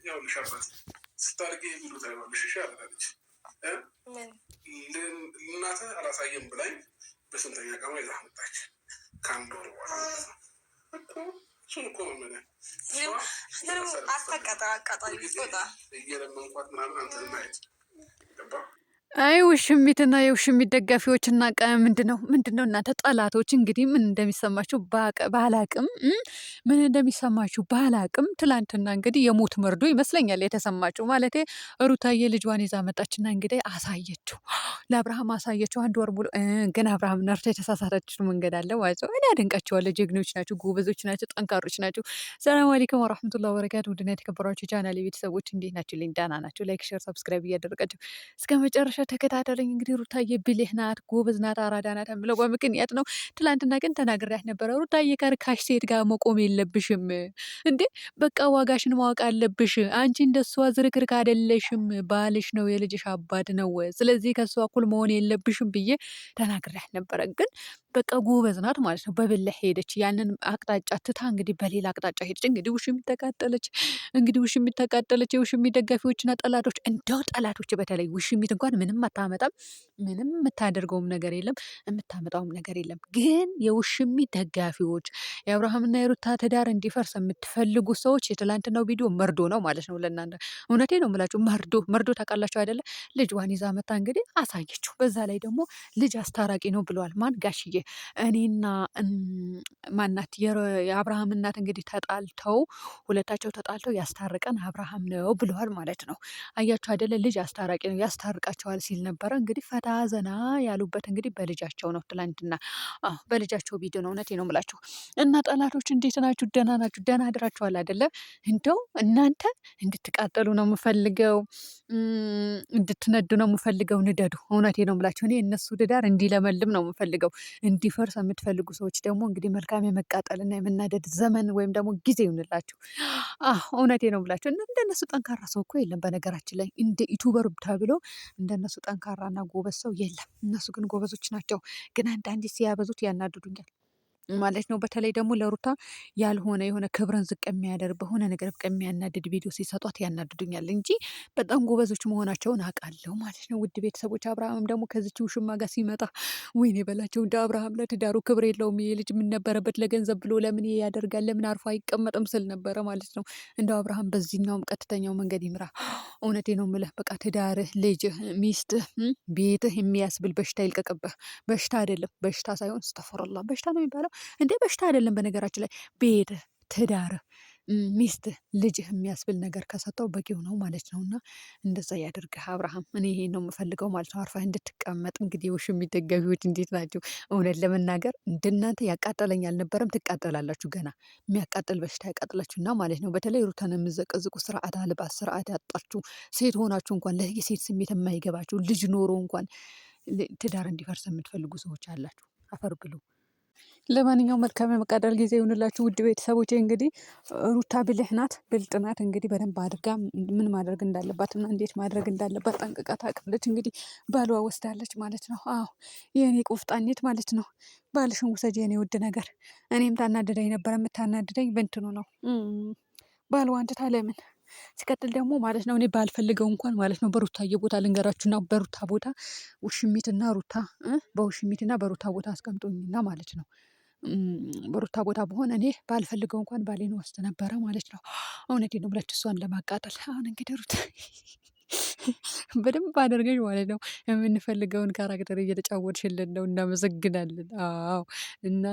ያውልሽ አባት ስታርጌ የሚሉት አይሆንሽ እሺ አላለች እናትህ አላሳየም ብላኝ በስንተኛ ቀኗ ይዛ መጣች። ከአንድ ወር በኋላ እኮ እሱን እኮ መመለ አቃጣሪ እየለመንኳት ምናምን አንተን ማየት ገባ። አይ ውሽሚትና የውሽሚት ደጋፊዎችና ምንድነው እናንተ ጠላቶች እንግዲህ ምን እንደሚሰማችሁ ባላቅም ምን እንደሚሰማችሁ ባላቅም ትላንትና እንግዲህ የሞት መርዶ ይመስለኛል የተሰማችሁ። ማለቴ ሩታዬ ልጇን ይዛ መጣችና እንግዲህ አሳየችው፣ ለአብርሃም አሳየችው አንድ ወር ሙሉ። ግን አብርሃም ነርቶ የተሳሳተችው መንገድ አለ ማለት ነው። እኔ አደንቃቸዋለሁ። ጀግኖች ናቸው፣ ጎበዞች ናቸው፣ ጠንካሮች ናቸው። ሰላም አለይኩም ወራህመቱላሂ ወበረካቱ። ውድና የተከበራችሁ ቻናል ቤተሰቦች እንዴት ናቸው? ልኝ ዳና ናቸው። ላይክ ሼር ሰብስክራይብ እያደረጋችሁ እስከ መጨረሻ ተከታተለኝ። እንግዲህ ሩታዬ ብልህ ናት፣ ጎበዝ ናት፣ አራዳ ናት የምለው በምክንያት ነው። ትላንትና ግን ተናግሬያት ነበረ። ሩታዬ ከርካሽ ሴት ጋር መቆም የለብሽም እንዴ፣ በቃ ዋጋሽን ማወቅ አለብሽ። አንቺ እንደሷ ዝርክርክ አይደለሽም። ባልሽ ነው፣ የልጅሽ አባት ነው። ስለዚህ ከሷ እኩል መሆን የለብሽም ብዬ ተናግሬያት ነበረ። ግን በቃ ጎበዝ ናት ማለት ነው። በብልህ ሄደች። ያንን አቅጣጫ ትታ እንግዲህ በሌላ አቅጣጫ ሄደች። እንግዲህ ውሽሚት ተቃጠለች። የውሽሚት ደጋፊዎችና ጠላቶች፣ እንደው ጠላቶች በተለይ ውሽሚት እንኳን ምንም አታመጣም። ምንም የምታደርገውም ነገር የለም፣ የምታመጣውም ነገር የለም። ግን የውሽሚት ደጋፊዎች የአብርሃምና የሩታ ትዳር እንዲፈርስ የምትፈልጉ ሰዎች የትላንትናው ቪዲዮ መርዶ ነው ማለት ነው ለእናንተ። እውነቴ ነው የምላችሁ፣ መርዶ ታውቃላችሁ አይደለ? ልጇን ይዛ መታ እንግዲህ አሳየችው። በዛ ላይ ደግሞ ልጅ አስታራቂ ነው ብለዋል። ማን ጋሽዬ እኔና ማናት የአብርሃም እናት እንግዲህ ሁለታቸው ተጣልተው ያስታርቀን አብርሃም ነው ብለዋል ማለት ነው። አያችሁ አይደለ? ልጅ አስታራቂ ነው ያስታርቃቸዋል ሲል ነበረ። እንግዲህ ፈታ ዘና ያሉበት እንግዲህ በልጃቸው ነው። ትላንትና በልጃቸው ቪዲዮ ነው። እውነቴ ነው የምላችሁ። እና ጠላቶች እንዴት ናችሁ? ደህና ናችሁ? ደህና አድራችኋል አይደለ? እንደው እናንተ እንድትቃጠሉ ነው የምፈልገው፣ እንድትነዱ ነው የምፈልገው። ንደዱ። እውነቴ ነው የምላችሁ። እኔ እነሱ ትዳር እንዲለመልም ነው የምፈልገው። እንዲፈርስ የምትፈልጉ ሰዎች ደግሞ እንግዲህ መልካም የመቃጠልና የመናደድ ዘመን ወይም ደግሞ ጊዜ ይሁንላችሁ። እውነቴ ነው ብላችሁ እንደነሱ ጠንካራ ሰው እኮ የለም። በነገራችን ላይ እንደ ዩቱበር ተብሎ እንደነሱ ጠንካራና ጎበዝ ሰው የለም። እነሱ ግን ጎበዞች ናቸው። ግን አንዳንዴ ሲያበዙት ያናድዱኛል ማለት ነው። በተለይ ደግሞ ለሩታ ያልሆነ የሆነ ክብረን ዝቅ የሚያደርግ በሆነ ነገር የሚያናድድ ቪዲዮ ሲሰጧት ያናድዱኛል እንጂ በጣም ጎበዞች መሆናቸውን አውቃለሁ ማለት ነው። ውድ ቤተሰቦች፣ አብርሃምም ደግሞ ከዚች ውሽማ ጋር ሲመጣ ወይኔ በላቸው። እንደ አብርሃም ለትዳሩ ክብር የለውም ይሄ ልጅ። ምን ነበረበት ለገንዘብ ብሎ ለምን ይሄ ያደርጋል? ለምን አርፎ አይቀመጥም ስል ነበረ ማለት ነው። እንደው አብርሃም በዚህኛውም ቀጥተኛው መንገድ ይምራ። እውነቴ ነው የምልህ። በቃ ትዳርህ፣ ልጅህ፣ ሚስትህ፣ ቤትህ የሚያስብል በሽታ ይልቀቅብህ። በሽታ አይደለም፣ በሽታ ሳይሆን ስተፈረላ በሽታ ነው የሚባለው እንዴ? በሽታ አይደለም። በነገራችን ላይ ቤትህ፣ ትዳርህ፣ ሚስትህ፣ ልጅህ የሚያስብል ነገር ከሰጠው በቂው ነው ማለት ነው። እና እንደዛ ያደርግህ አብርሃም። እኔ ይሄን ነው የምፈልገው ማለት ነው። አርፋህ እንድትቀመጥ። እንግዲህ የውሽሚት ደጋፊዎች እንዴት ናቸው? እውነት ለመናገር እንደናንተ ያቃጠለኝ አልነበረም። ትቃጠላላችሁ። ገና የሚያቃጥል በሽታ ያቃጥላችሁና ማለት ነው። በተለይ ሩታን የምዘቀዝቁ ስርዓት አልባ ስርዓት ያጣችሁ ሴት ሆናችሁ እንኳን የሴት ስሜት የማይገባችሁ ልጅ ኖሮ እንኳን ትዳር እንዲፈርስ የምትፈልጉ ሰዎች አላችሁ። አፈር ብሉ። ለማንኛውም መልካም የመቃጠል ጊዜ ይሁንላችሁ ውድ ቤተሰቦቼ። እንግዲህ ሩታ ብልህ ናት፣ ብልጥ ናት። እንግዲህ በደንብ አድርጋ ምን ማድረግ እንዳለባትና እንዴት ማድረግ እንዳለባት ጠንቅቃ ታውቃለች። እንግዲህ ባሏ ወስዳለች ማለት ነው። የእኔ ቁፍጣኔት ማለት ነው። ባልሽን ውሰጅ የኔ ውድ ነገር። እኔም ታናደደኝ ነበር። የምታናድደኝ በእንትኑ ነው፣ ባልዋን ትታ ለምን። ሲቀጥል ደግሞ ማለት ነው እኔ ባልፈልገው እንኳን ማለት ነው በሩታዬ ቦታ ልንገራችሁና በሩታ ቦታ በውሽሚትና በሩታ ቦታ አስቀምጦኝና ማለት ነው በሩታ ቦታ በሆነ እኔ ባልፈልገው እንኳን ባሌን ወስድ ነበረ ማለት ነው። እውነቴን ነው ብላችሁ እሷን ለማቃጠል። አሁን እንግዲህ ሩታ በደንብ አደርገሽ ማለት ነው የምንፈልገውን ካራክተር እየተጫወትሽልን ነው። እናመሰግናለን። እና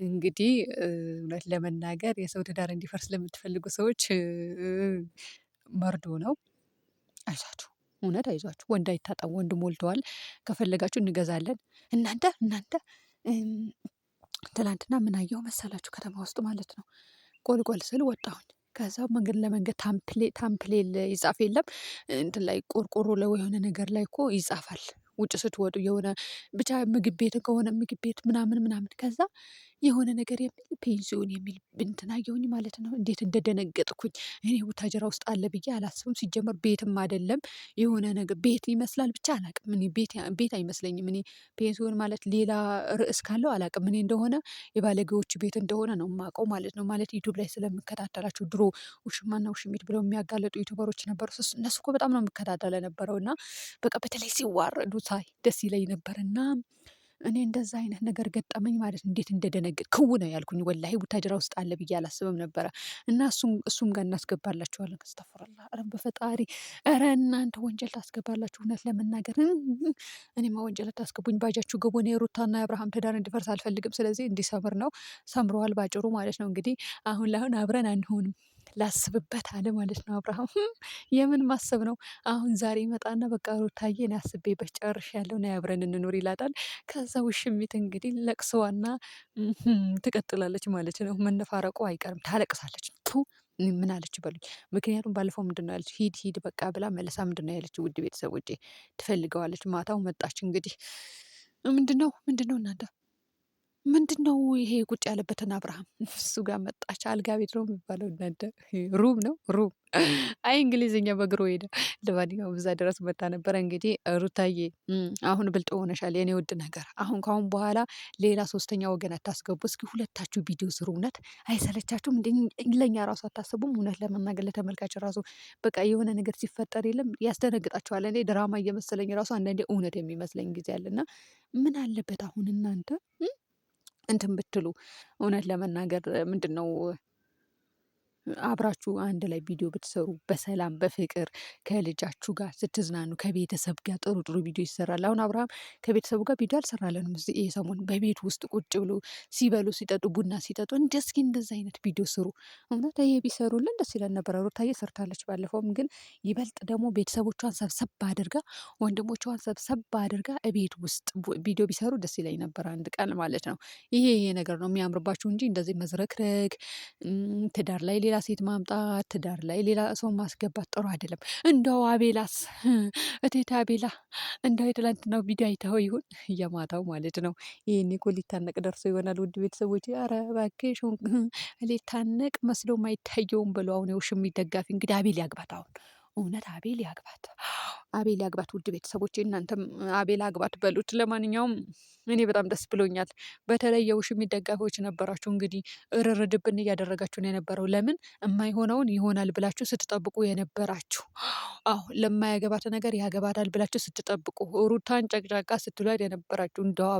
እንግዲህ እውነት ለመናገር የሰው ትዳር እንዲፈርስ ለምትፈልጉ ሰዎች መርዶ ነው። አይዟችሁ፣ እውነት አይዟችሁ። ወንድ አይታጣም፣ ወንድ ሞልተዋል። ከፈለጋችሁ እንገዛለን። እናንተ ትላንትና ምን አየሁ መሰላችሁ? ከተማ ውስጥ ማለት ነው ቆልቆል ስል ወጣሁኝ። ከዛ መንገድ ለመንገድ ታምፕሌል ይጻፍ የለም እንትን ላይ ቆርቆሮ ላይ የሆነ ነገር ላይ እኮ ይጻፋል። ውጭ ስትወጡ የሆነ ብቻ ምግብ ቤት ከሆነ ምግብ ቤት ምናምን። ከዛ የሆነ ነገር የሚል ፔንሲዮን የሚል እንትን አየሁኝ ማለት ነው። እንዴት እንደደነገጥኩኝ እኔ ቡታጀራ ውስጥ አለ ብዬ አላስብም። ሲጀመር ቤትም አይደለም የሆነ ነገር ቤት ይመስላል ብቻ አላቅም። እኔ ቤት አይመስለኝም። እኔ ፔንሲዮን ማለት ሌላ ርዕስ ካለው አላቅም። እኔ እንደሆነ የባለጌዎች ቤት እንደሆነ ነው የማውቀው ማለት ነው። ማለት ዩቱብ ላይ ስለምከታተላቸው ድሮ ውሽማና ውሽሚት ብለው የሚያጋለጡ ዩቱበሮች ነበሩ። እነሱ እኮ በጣም ነው የምከታተለ ነበረው እና በቃ በተለይ ሲዋረዱ ሳይ ደስ ይለኝ ነበር እና እኔ እንደዛ አይነት ነገር ገጠመኝ ማለት ነው። እንዴት እንደደነገጥ ክው ነው ያልኩኝ። ወላሂ ቡታጅራ ውስጥ አለ ብዬ አላስብም ነበረ። እና እሱም ጋር እናስገባላችኋለን። ከስተፈረላ ኧረ በፈጣሪ ኧረ እናንተ ወንጀል ታስገባላችሁ። እውነት ለመናገር እኔማ ወንጀል ታስገቡኝ። ባጃችሁ ገቡ። እኔ የሩታና የአብርሃም ትዳር እንዲፈርስ አልፈልግም። ስለዚህ እንዲሰምር ነው። ሰምረዋል ባጭሩ ማለት ነው። እንግዲህ አሁን ለአሁን አብረን አንሆንም ላስብበት አለ ማለት ነው አብርሃም። የምን ማሰብ ነው? አሁን ዛሬ ይመጣና በቃ ሩታዬ እኔ አስቤበት ጨርሻለሁ ነይ አብረን እንኑር ይላታል። ከዛ ውሽሚት እንግዲህ ለቅሶዋና ትቀጥላለች ማለት ነው። መነፋረቁ አይቀርም። ታለቅሳለች። ምን አለች በሉኝ። ምክንያቱም ባለፈው ምንድን ነው ያለች? ሂድ ሂድ በቃ ብላ መለሳ ምንድን ነው ያለች? ውድ ቤተሰቦቼ ትፈልገዋለች። ማታው መጣች እንግዲህ ምንድነው እናንተ ምንድነው ይሄ ቁጭ ያለበትን አብርሃም እሱ ጋር መጣች። አልጋ ቤት ነው የሚባለው እናንተ ሩም ነው ሩም። አይ እንግሊዝኛ በእግሩ ሄደ። ለማንኛውም እዛ ድረስ መታ ነበረ። እንግዲህ ሩታዬ አሁን ብልጥ ሆነሻል የኔ ውድ ነገር። አሁን ካሁን በኋላ ሌላ ሶስተኛ ወገን አታስገቡ። እስኪ ሁለታችሁ ቪዲዮ ስሩ። እውነት አይሰለቻችሁም? ለእኛ ራሱ አታስቡም? እውነት ለመናገር ለተመልካች ራሱ በቃ የሆነ ነገር ሲፈጠር የለም ያስደነግጣችኋል። እኔ ድራማ እየመሰለኝ ራሱ አንዳንዴ እውነት የሚመስለኝ ጊዜ አለና ምን አለበት አሁን እናንተ እንትን ብትሉ እውነት ለመናገር ምንድነው አብራችሁ አንድ ላይ ቪዲዮ ብትሰሩ በሰላም በፍቅር ከልጃችሁ ጋር ስትዝናኑ ከቤተሰብ ጋር ጥሩ ጥሩ ቪዲዮ ይሰራል። አሁን አብርሃም ከቤተሰቡ ጋር ቪዲዮ አልሰራለንም። ይሄ ሰሞን በቤት ውስጥ ቁጭ ብሎ ሲበሉ ሲጠጡ ቡና ሲጠጡ እስኪ እንደዛ አይነት ቪዲዮ ስሩ። እውነት ይሄ ቢሰሩልን ደስ ይለን ነበረ። ሩታዬ ሰርታለች ባለፈውም፣ ግን ይበልጥ ደግሞ ቤተሰቦቿን ሰብሰብ አድርጋ ወንድሞቿን ሰብሰብ አድርጋ እቤት ውስጥ ቪዲዮ ቢሰሩ ደስ ይለኝ ነበር አንድ ቀን ማለት ነው። ይሄ ነገር ነው የሚያምርባችሁ እንጂ እንደዚህ መዝረክረክ ትዳር ላይ ሌላ ሴት ማምጣት ትዳር ላይ ሌላ ሰው ማስገባት ጥሩ አይደለም። እንደው አቤላስ እቴታ አቤላ እንደው የትላንትናው ቪዲዮ አይተኸው ይሁን የማታው ማለት ነው። ይሄኔ እኮ ሊታነቅ ደርሶ ይሆናል። ውድ ቤተሰቦች ኧረ እባክሽ ሊታነቅ መስሎ አይታየውም ብሎ አሁን የውሽሚት ደጋፊ እንግዲህ አቤል ያግባት አሁን እውነት አቤል ያግባት፣ አቤል ያግባት። ውድ ቤተሰቦች እናንተም አቤል አግባት በሉት። ለማንኛውም እኔ በጣም ደስ ብሎኛል። በተለይ የውሽሚት ደጋፊዎች ነበራችሁ እንግዲህ እርርድብን እያደረጋችሁ ነው የነበረው። ለምን የማይሆነውን ይሆናል ብላችሁ ስትጠብቁ የነበራችሁ፣ አዎ ለማያገባት ነገር ያገባታል ብላችሁ ስትጠብቁ ሩታን ጨቅጫቃ ስትሏድ የነበራችሁ እንደው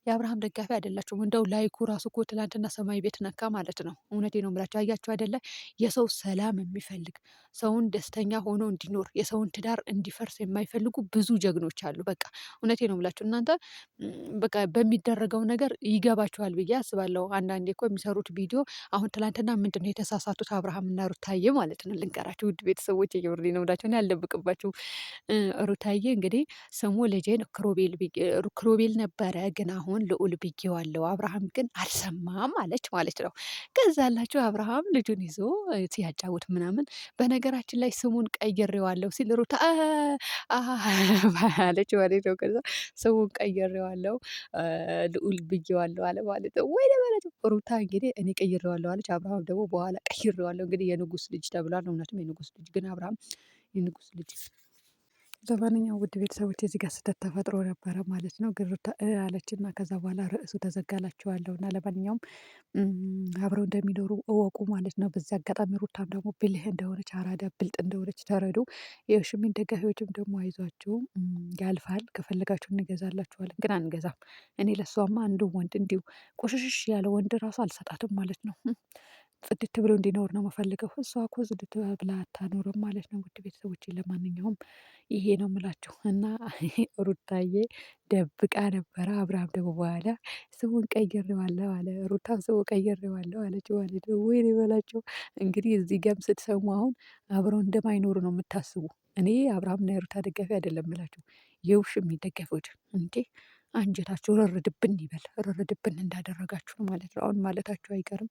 የአብርሃም ደጋፊ አይደላችሁም። እንደው ላይኩ ራሱ እኮ ትላንትና ሰማይ ቤት ነካ ማለት ነው። እውነቴ ነው የምላችሁ። አያችሁ አይደለ? የሰው ሰላም የሚፈልግ ሰውን ደስተኛ ሆኖ እንዲኖር የሰውን ትዳር እንዲፈርስ የማይፈልጉ ብዙ ጀግኖች አሉ። በቃ እውነቴ ነው የምላችሁ። እናንተ በቃ በሚደረገው ነገር ይገባችኋል ብዬ አስባለሁ። አንዳንዴ እኮ የሚሰሩት ቪዲዮ አሁን ትላንትና ምንድን ነው የተሳሳቱት አብርሃምና ሩታዬ ማለት ነው። ልንገራችሁ ውድ ቤተሰቦች እየወርድ ነው ምላቸው ያልደብቅባችሁ። ሩታዬ እንግዲህ ስሙ ልጄን ክሮቤል ነበረ ግን አሁን ልዑል ብዬዋለሁ። አብርሃም ግን አልሰማም አለች ማለት ነው። ከዛ አላችሁ አብርሃም ልጁን ይዞ ሲያጫውት ምናምን በነገራችን ላይ ስሙን ቀይሬዋለሁ ሲል ሩታ አለች ማለት ነው። ከዛ ስሙን ቀይሬዋለሁ ልዑል ብዬዋለሁ አለ ማለት ነው። ወይ ማለት ሩታ እንግዲህ እኔ ቀይሬዋለሁ አለች። አብርሃም ደግሞ በኋላ ቀይሬዋለሁ እንግዲህ የንጉስ ልጅ ተብሏል። እውነትም የንጉስ ልጅ ግን አብርሃም የንጉስ ልጅ። ለማንኛውም ውድ ቤተሰቦች እዚህ ጋር ስህተት ተፈጥሮ ነበረ ማለት ነው። ግን ሩታ አለችና ከዛ በኋላ ርዕሱ ተዘጋላችኋለሁ እና ለማንኛውም አብረው እንደሚኖሩ እወቁ ማለት ነው። በዚህ አጋጣሚ ሩታም ደግሞ ብልህ እንደሆነች አራዳ ብልጥ እንደሆነች ተረዱ። የውሽሚት ደጋፊዎችም ደግሞ አይዟችሁ ያልፋል፣ ከፈለጋችሁ እንገዛላችኋለን፣ ግን አንገዛም። እኔ ለሷማ አንዱ ወንድ እንዲሁ ቆሽሽሽ ያለ ወንድ ራሱ አልሰጣትም ማለት ነው። ጽድት ብሎ እንዲኖር ነው የምፈልገው። እሷ እኮ ጽድት ብላ አታኖርም ማለት ነው። ውድ ቤተሰቦቼ ለማንኛውም ይሄ ነው የምላችሁ እና ሩታዬ ደብቃ ነበረ። አብርሃም ደግሞ በኋላ ስሙን ቀይሬዋለሁ አለ። ሩታም ስሙን ቀይሬዋለሁ አለች ማለት ነው። ወይኔ በላቸው እንግዲህ እዚህ ጋርም ስትሰሙ አሁን አብረው እንደማይኖሩ ነው የምታስቡ። እኔ አብርሃምና የሩታ ደጋፊ አይደለም የምላችሁ የውሽሚት ደጋፊዎች እንዴ አንጀታችሁ ረርድብን ይበል። ረርድብን እንዳደረጋችሁ ማለት ነው። አሁን ማለታችሁ አይቀርም።